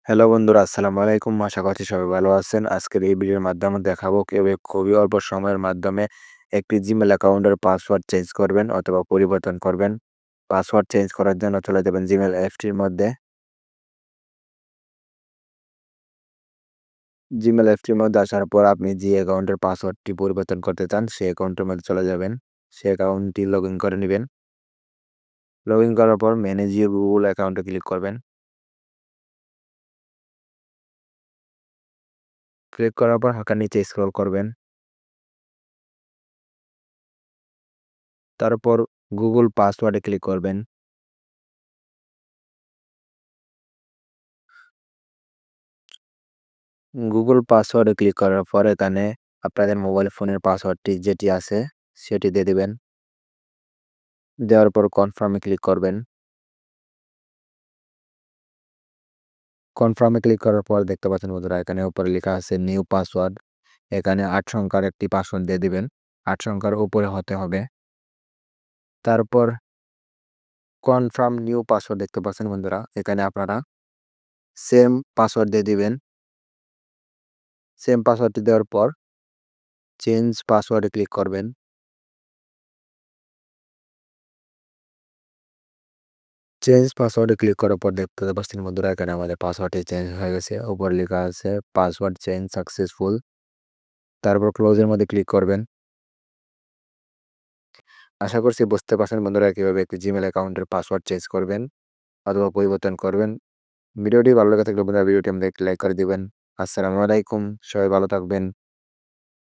Hello বন্ধুরা, আসসালামু আলাইকুম। আশা করছি সবাই ভালো আছেন। আজকের এই ভিডিওর মাধ্যমে দেখাবো কিভাবে খুবই অল্প সময়ের মাধ্যমে একটি জিমেইল অ্যাকাউন্টের পাসওয়ার্ড চেঞ্জ করবেন অথবা পরিবর্তন করবেন। পাসওয়ার্ড চেঞ্জ করার জন্য চলে যাবেন জিমেইল অ্যাপটির মধ্যে। জিমেইল অ্যাপটির মধ্যে আসার পর আপনি যে অ্যাকাউন্টের পাসওয়ার্ডটি পরিবর্তন করতে চান, সেই অ্যাকাউন্টের মধ্যে চলে যাবেন। সেই অ্যাকাউন্টটি লগইন করে নিবেন। লগইন করার পর ম্যানেজ ইউর গুগল অ্যাকাউন্টে ক্লিক করবেন। ক্লিক করার পর হালকা নিচে স্ক্রল করবেন। তারপর গুগল পাসওয়ার্ডে ক্লিক করবেন। গুগল পাসওয়ার্ডে ক্লিক করার পর এখানে আপনাদের মোবাইল ফোনের পাসওয়ার্ডটি যেটি আছে সেটি দিয়ে দিবেন। দেওয়ার পর কনফার্মে ক্লিক করবেন। কনফার্মে ক্লিক করার পর দেখতে পাচ্ছেন বন্ধুরা এখানে উপরে লেখা আছে নিউ পাসওয়ার্ড। এখানে ৮ সংখ্যার একটি পাসওয়ার্ড দিয়ে দিবেন। ৮ সংখ্যার উপরে হতে হবে। তারপর কনফার্ম নিউ পাসওয়ার্ড দেখতে পাচ্ছেন বন্ধুরা। এখানে আপনারা সেম পাসওয়ার্ড দিয়ে দিবেন। সেম পাসওয়ার্ডটি দেওয়ার পর চেঞ্জ পাসওয়ার্ডে ক্লিক করবেন। চেঞ্জ পাসওয়ার্ডে ক্লিক করার পর দেখতে পাচ্ছেন বন্ধুরা এখানে আমাদের পাসওয়ার্ডটি চেঞ্জ হয়ে গেছে। উপরে লেখা আছে পাসওয়ার্ড চেঞ্জ সাকসেসফুল। তারপর ক্লোজ এর মধ্যে ক্লিক করবেন। আশা করছি বুঝতে পারছেন বন্ধুরা কিভাবে একটি জিমেইল অ্যাকাউন্টের পাসওয়ার্ড চেঞ্জ করবেন অথবা পরিবর্তন করবেন। ভিডিওটি ভালো লেগে থাকলে বন্ধুরা ভিডিওটি আমাদের একটি লাইক করে দিবেন। আসসালামু আলাইকুম। সবাই ভালো থাকবেন।